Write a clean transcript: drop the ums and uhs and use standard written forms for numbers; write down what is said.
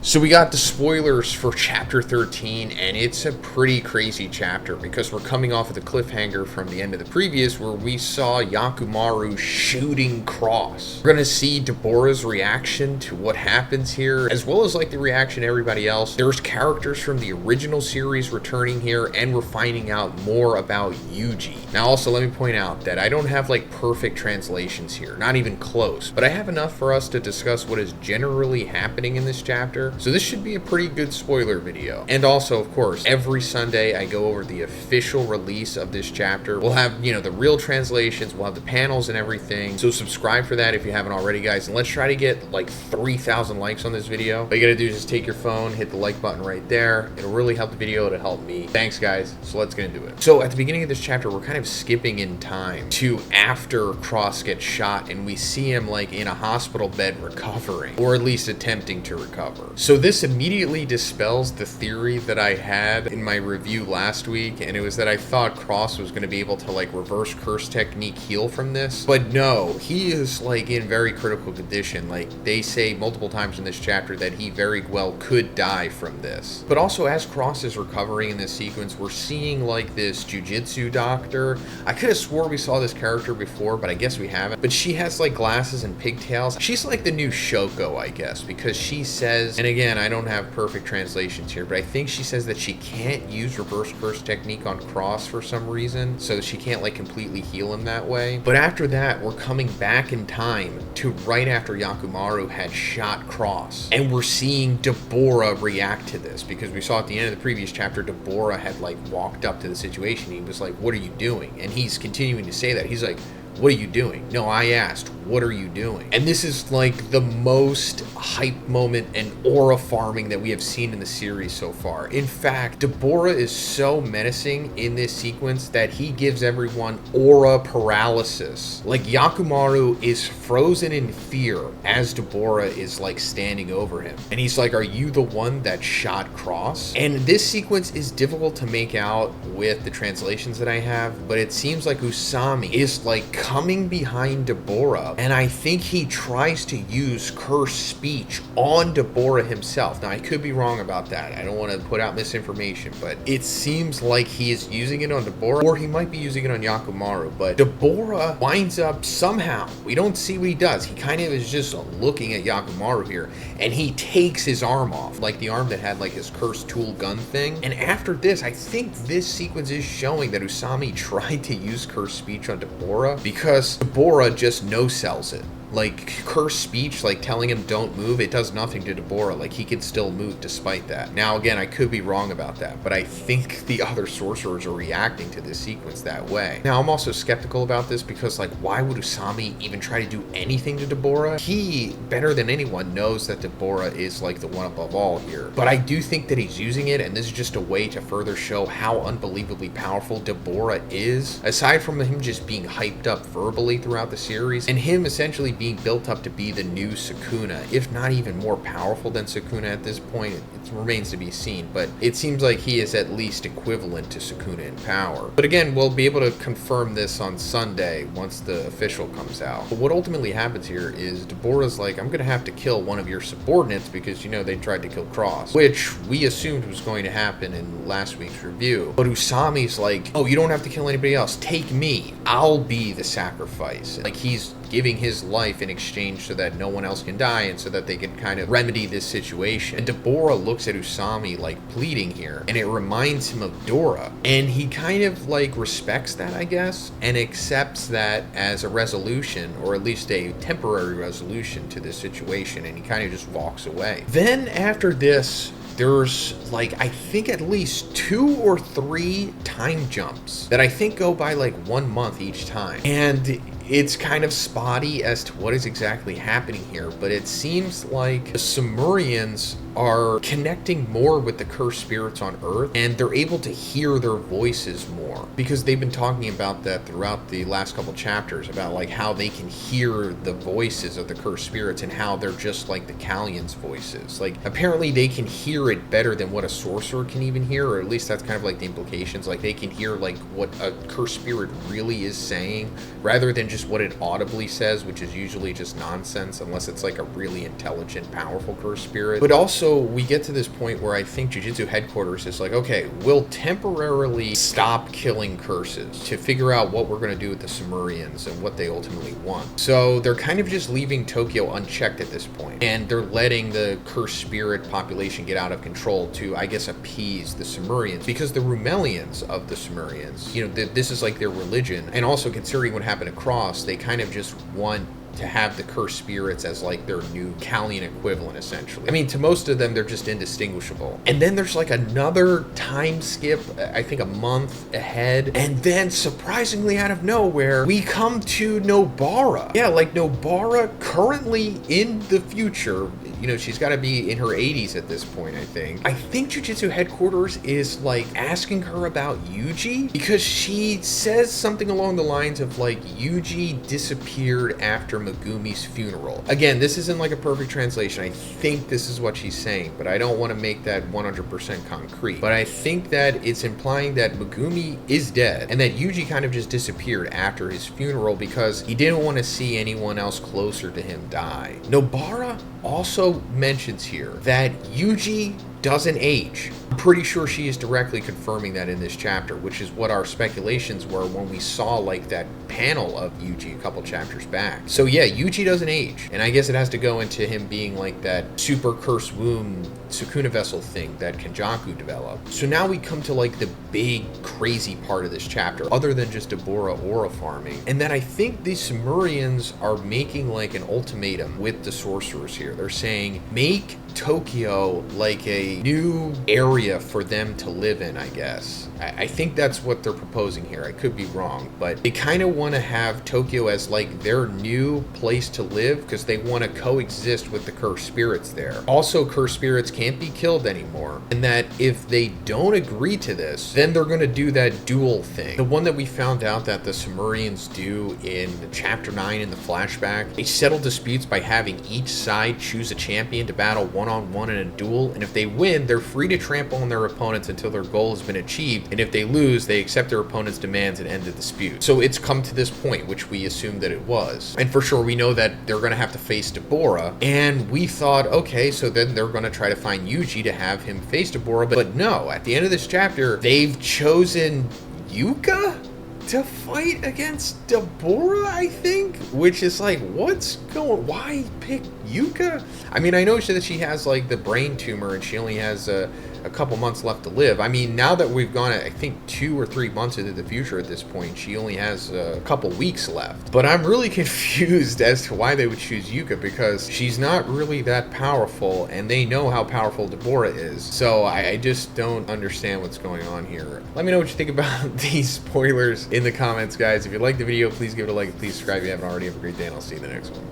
So we got the spoilers for chapter 13, and it's a pretty crazy chapter because we're coming off of the cliffhanger from the end of the previous where we saw Yakumaru shooting Cross. We're gonna see Dabura's reaction to what happens here, as well as like the reaction of everybody else. There's characters from the original series returning here, and we're finding out more about YUJI. Now also let me point out that I don't have like perfect translations here, not even close, but I have enough for us to discuss what is generally happening in this chapter. So this should be a pretty good spoiler video. And also, of course, every Sunday I go over the official release of this chapter. We'll have, you know, the real translations, we'll have the panels and everything. So subscribe for that if you haven't already, guys. And let's try to get like 3,000 likes on this video. All you gotta do is just take your phone, hit the like button right there. It'll really help the video, it'll help me. Thanks, guys. So let's get into it. So at the beginning of this chapter, we're kind of skipping in time to after Cross gets shot, and we see him like in a hospital bed recovering, or at least attempting to recover. So this immediately dispels the theory that I had in my review last week, and it was that I thought Cross was going to be able to like reverse curse technique heal from this, but no, he is like in very critical condition. Like they say multiple times in this chapter that he very well could die from this. But also as Cross is recovering in this sequence, we're seeing like this jujitsu doctor. I could have swore we saw this character before, but I guess we haven't. But she has like glasses and pigtails. She's like the new Shoko, I guess, because she says, and again, I don't have perfect translations here, but I think she says that she can't use reverse curse technique on Cross for some reason, so she can't like completely heal him that way. But after that, we're coming back in time to right after Yakumaru had shot Cross, and we're seeing Dabura react to this, because we saw at the end of the previous chapter, Dabura had like walked up to the situation. He was like, "What are you doing?" And he's continuing to say that. He's like, "What are you doing?" "No, I asked, what are you doing?" And this is like the most hype moment and aura farming that we have seen in the series so far. In fact, Dabura is so menacing in this sequence that he gives everyone aura paralysis. Like Yakumaru is frozen in fear as Dabura is like standing over him. And he's like, "Are you the one that shot Cross?" And this sequence is difficult to make out with the translations that I have, but it seems like Usami is like coming behind Dabura, and I think he tries to use curse speech on Dabura himself. Now I could be wrong about that, I don't want to put out misinformation, but it seems like he is using it on Dabura, or he might be using it on Yakumaru. But Dabura winds up somehow, we don't see what he does, he kind of is just looking at Yakumaru here, and he takes his arm off, like the arm that had like his cursed tool gun thing. And after this, I think this sequence is showing that Usami tried to use curse speech on Dabura, because Dabura just no-sells it. Like curse speech, like telling him don't move, it does nothing to Dabura. Like he can still move despite that. Now again, I could be wrong about that, but I think the other sorcerers are reacting to this sequence that way. Now I'm also skeptical about this because like why would Usami even try to do anything to Dabura? He, better than anyone, knows that Dabura is like the one above all here. But I do think that he's using it, and this is just a way to further show how unbelievably powerful Dabura is, aside from him just being hyped up verbally throughout the series, and him essentially being built up to be the new Sukuna, if not even more powerful than Sukuna at this point. It remains to be seen, but it seems like he is at least equivalent to Sukuna in power. But again, we'll be able to confirm this on Sunday once the official comes out. But what ultimately happens here is Dabura's like, "I'm gonna have to kill one of your subordinates because, you know, they tried to kill Cross," which we assumed was going to happen in last week's review. But Usami's like, "Oh, you don't have to kill anybody else, take me, I'll be the sacrifice." Like he's giving his life in exchange so that no one else can die, and so that they can kind of remedy this situation. And Dabura looks at Usami like pleading here, and it reminds him of Dora, and he kind of like respects that, I guess, and accepts that as a resolution, or at least a temporary resolution to this situation, and he kind of just walks away. Then after this, there's like, I think at least 2 or 3 time jumps that I think go by like 1 month each time. And it's kind of spotty as to what is exactly happening here, but it seems like the Sumerians are connecting more with the cursed spirits on Earth, and they're able to hear their voices more, because they've been talking about that throughout the last couple chapters, about like how they can hear the voices of the cursed spirits and how they're just like the Kallian's voices. Like apparently they can hear it better than what a sorcerer can even hear, or at least that's kind of like the implications. Like they can hear like what a cursed spirit really is saying, rather than just what it audibly says, which is usually just nonsense unless it's like a really intelligent, powerful cursed spirit. But also also, we get to this point where I think Jujutsu headquarters is like, okay, we'll temporarily stop killing curses to figure out what we're going to do with the Sumerians and what they ultimately want. So they're kind of just leaving Tokyo unchecked at this point, and they're letting the cursed spirit population get out of control to, I guess, appease the Sumerians, because the Rumelians of the Sumerians, you know, this is like their religion, and also considering what happened across, they kind of just want to have the cursed spirits as like their new Callian equivalent, essentially. I mean, to most of them, they're just indistinguishable. And then there's like another time skip, I think a month ahead, and then surprisingly out of nowhere, we come to Nobara. Yeah, like Nobara currently in the future, you know, she's got to be in her 80s at this point, I think. I think Jujutsu headquarters is like asking her about YUJI, because she says something along the lines of like, YUJI disappeared after Megumi's funeral. Again, this isn't like a perfect translation. I think this is what she's saying, but I don't want to make that 100% concrete. But I think that it's implying that Megumi is dead and that YUJI kind of just disappeared after his funeral because he didn't want to see anyone else closer to him die. Nobara also mentions here that YUJI doesn't age. I'm pretty sure she is directly confirming that in this chapter, which is what our speculations were when we saw like that panel of YUJI a couple chapters back. So yeah, YUJI doesn't age, and I guess it has to go into him being like that super cursed womb Sukuna vessel thing that Kenjaku developed. So now we come to like the big crazy part of this chapter, other than just Dabura aura farming, and that I think the Sumerians are making like an ultimatum with the sorcerers here. They're saying, make Tokyo like a new area for them to live in, I guess. I think that's what they're proposing here. I could be wrong, but they kind of want to have Tokyo as like their new place to live because they want to coexist with the cursed spirits there. Also, cursed spirits can't be killed anymore, and that if they don't agree to this, then they're going to do that duel thing. The one that we found out that the Sumerians do in chapter 9 in the flashback. They settle disputes by having each side choose a champion to battle one-on-one in a duel, and if they win, they're free to trample on their opponents until their goal has been achieved, and if they lose, they accept their opponent's demands and end the dispute. So it's come to this point, which we assumed that it was. And for sure, we know that they're going to have to face Dabura, and we thought, okay, so then they're going to try to find YUJI to have him face Dabura, but no, at the end of this chapter, they've chosen Yuka to fight against Dabura, I think, which is like, why pick Yuka? I mean, I know that she has like the brain tumor and she only has a couple months left to live. I mean, now that we've gone, I think 2 or 3 months into the future at this point, she only has a couple weeks left. But I'm really confused as to why they would choose Yuka, because she's not really that powerful, and they know how powerful Dabura is. So I just don't understand what's going on here. Let me know what you think about these spoilers in the comments, guys. If you liked the video, please give it a like and please subscribe if you haven't already. Have a great day, and I'll see you in the next one.